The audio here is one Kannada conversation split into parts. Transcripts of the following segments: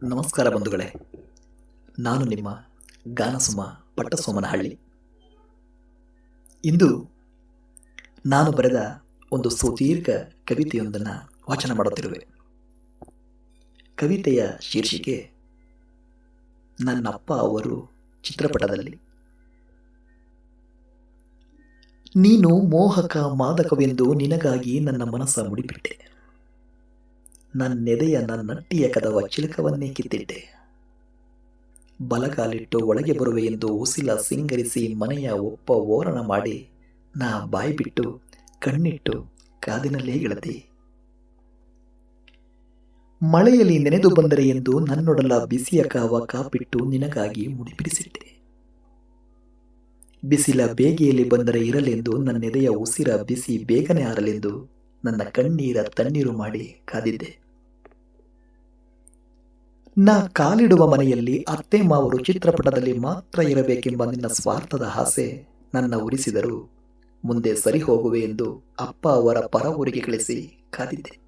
ನಮಸ್ಕಾರ ಬಂಧುಗಳೇ, ನಾನು ನಿಮ್ಮ ಗಾನಸುಮ ಪಟ್ಟಸೋಮನಹಳ್ಳಿ. ಇಂದು ನಾನು ಬರೆದ ಒಂದು ಸುದೀರ್ಘ ಕವಿತೆಯೊಂದನ್ನು ವಾಚನ ಮಾಡುತ್ತಿರುವೆ. ಕವಿತೆಯ ಶೀರ್ಷಿಕೆ ನನ್ನಪ್ಪ ಅವರು ಚಿತ್ರಪಟದಲ್ಲಿ. ನೀನು ಮೋಹಕ ಮಾದಕವೆಂದು ನಿನಗಾಗಿ ನನ್ನ ಮನಸ್ಸ ಮುಡಿಬಿಟ್ಟೆ. ನನ್ನೆದೆಯ ನನ್ನಟ್ಟಿಯ ಕದವ ಚಿಲಕವನ್ನೇ ಕಿತ್ತಿಟ್ಟೆ. ಬಲಗಾಲಿಟ್ಟು ಒಳಗೆ ಬರುವೆ ಎಂದು ಉಸಿಲ ಸಿಂಗರಿಸಿ ಮನೆಯ ಒಪ್ಪ ಓರಣ ಮಾಡಿ ನಾ ಬಾಯಿ ಬಿಟ್ಟು ಕಣ್ಣಿಟ್ಟು ಕಾದಿನಲ್ಲೇ ಗೆಳತಿ. ಮಳೆಯಲ್ಲಿ ನೆನೆದು ಬಂದರೆ ಎಂದು ನನ್ನೊಡಲ ಬಿಸಿಯ ಕಾವ ಕಾಪಿಟ್ಟು ನಿನಗಾಗಿ ಮುಡಿಪಿಡಿಸಿಟ್ಟೆ. ಬಿಸಿಲ ಬೇಗೆಯಲ್ಲಿ ಬಂದರೆ ಇರಲೆಂದು ನನ್ನೆದೆಯ ಉಸಿರ ಬಿಸಿ ಬೇಗನೆ ಆರಲೆಂದು ನನ್ನ ಕಣ್ಣೀರ ತಣ್ಣೀರು ಮಾಡಿ ಕಾದಿದ್ದೆ. ನಾ ಕಾಲಿಡುವ ಮನೆಯಲ್ಲಿ ಅತ್ತೆ ಮಾವರು ಚಿತ್ರಪಟದಲ್ಲಿ ಮಾತ್ರ ಇರಬೇಕೆಂಬ ನಿನ್ನ ಸ್ವಾರ್ಥದ ಆಸೆ ನನ್ನ ಉರಿಸಿದರೂ ಮುಂದೆ ಸರಿ ಹೋಗುವೆ ಎಂದು ಅಪ್ಪ ಅವರ ಪರ ಊರಿಗೆ ಕಳಿಸಿ ಕಾದಿದ್ದೆ.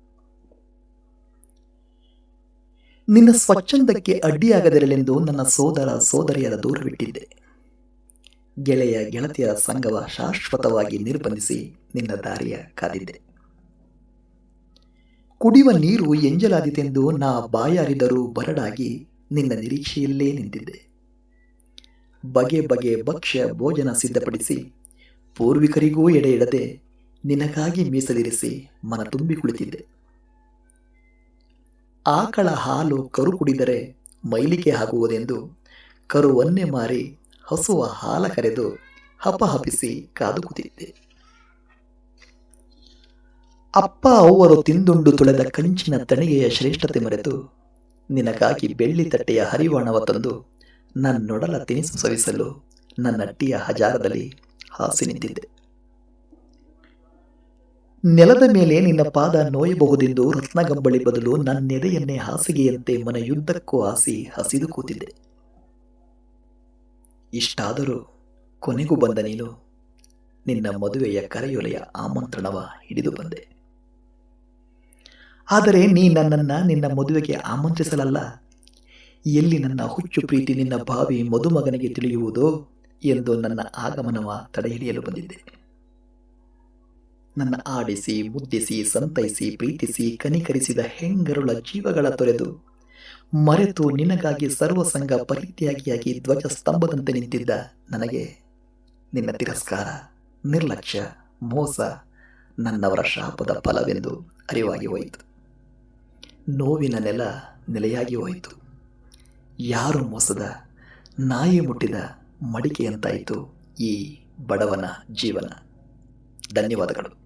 ನಿನ್ನ ಸ್ವಚ್ಛಂದಕ್ಕೆ ಅಡ್ಡಿಯಾಗದಿರಲೆಂದು ನನ್ನ ಸೋದರ ಸೋದರಿಯರ ದೂರವಿಟ್ಟಿದ್ದೆ. ಗೆಳೆಯ ಗೆಳತಿಯರ ಸಂಘವ ಶಾಶ್ವತವಾಗಿ ನಿರ್ಬಂಧಿಸಿ ನಿನ್ನ ದಾರಿಯ ಕಾದಿದ್ದೆ. ಕುಡಿಯುವ ನೀರು ಎಂಜಲಾದಿತೆಂದು ನಾ ಬಾಯಾರಿದರೂ ಬರಡಾಗಿ ನಿನ್ನ ನಿರೀಕ್ಷೆಯಲ್ಲೇ ನಿಂತಿದ್ದೆ. ಬಗೆ ಬಗೆ ಭಕ್ಷ್ಯ ಭೋಜನ ಸಿದ್ಧಪಡಿಸಿ ಪೂರ್ವಿಕರಿಗೂ ಎಡೆ ಇಡದೆ ನಿನಗಾಗಿ ಮೀಸಲಿರಿಸಿ ಮನ ತುಂಬಿ ಕುಳಿತಿದ್ದೆ. ಆಕಳ ಹಾಲು ಕರು ಕುಡಿದರೆ ಮೈಲಿಗೆ ಆಗುವುದೆಂದು ಕರುವನ್ನೇ ಮಾರಿ ಹಸುವ ಹಾಲ ಕರೆದು ಹಪಹಪಿಸಿ ಕಾದು ಕೂತಿದ್ದೆ. ಅಪ್ಪ ಅವರು ತಿಂದುಂಡು ತುಳೆದ ಕಂಚಿನ ತಣಿಗೆಯ ಶ್ರೇಷ್ಠತೆ ಮರೆತು ನಿನಗಾಗಿ ಬೆಳ್ಳಿ ತಟ್ಟೆಯ ಹರಿವಾಣವ ತಂದು ನನ್ನೊಡಲ ತಿನಿಸು ಸವಿಸಲು ನನ್ನಟ್ಟಿಯ ಹಜಾರದಲ್ಲಿ ಹಾಸಿ ನಿಂತಿದ್ದೆ. ನೆಲದ ಮೇಲೆ ನಿನ್ನ ಪಾದ ನೋಯಬಹುದೆಂದು ರತ್ನಗಂಬಳಿ ಬದಲು ನನ್ನೆದೆಯನ್ನೇ ಹಾಸಿಗೆಯಂತೆ ಮನ ಯುದ್ಧಕ್ಕೂ ಹಾಸಿ ಹಸಿದು ಕೂತಿದ್ದೆ. ಇಷ್ಟಾದರೂ ಕೊನೆಗೂ ಬಂದ ನೀನು ನಿನ್ನ ಮದುವೆಯ ಕರೆಯೊಲೆಯ ಆಮಂತ್ರಣವ ಹಿಡಿದು ಬಂದೆ. ಆದರೆ ನೀ ನನ್ನನ್ನು ನಿನ್ನ ಮದುವೆಗೆ ಆಮಂತ್ರಿಸಲಲ್ಲ. ಎಲ್ಲಿ ನನ್ನ ಹುಚ್ಚು ಪ್ರೀತಿ ನಿನ್ನ ಭಾವಿ ಮದುಮಗನಿಗೆ ತಿಳಿಯುವುದೋ ಎಂದು ನನ್ನ ಆಗಮನವ ತಡೆಹಿಡಿಯಲು ಬಂದಿದ್ದೆ. ನನ್ನ ಆಡಿಸಿ ಮುದ್ದಿಸಿ ಸಂತೈಸಿ ಪ್ರೀತಿಸಿ ಕನಿಕರಿಸಿದ ಹೆಂಗರುಳ ಜೀವಗಳ ತೊರೆದು ಮರೆತು ನಿನಗಾಗಿ ಸರ್ವಸಂಗ ಪರಿತ್ಯಾಗಿಯಾಗಿ ಧ್ವಜ ಸ್ತಂಭದಂತೆ ನಿಂತಿದ್ದ ನನಗೆ ನಿನ್ನ ತಿರಸ್ಕಾರ, ನಿರ್ಲಕ್ಷ್ಯ, ಮೋಸ ನನ್ನವರ ಶಾಪದ ಫಲವೆಂದು ಅರಿವಾಗಿ ಹೋಯಿತು. ನೋವಿನ ನೆಲೆಯಾಗಿ ಹೋಯಿತು. ಯಾರು ಮೋಸದ ನಾಯಿ ಮುಟ್ಟಿದ ಮಡಿಕೆಯಂತಾಯಿತು ಈ ಬಡವನ ಜೀವನ. ಧನ್ಯವಾದಗಳು.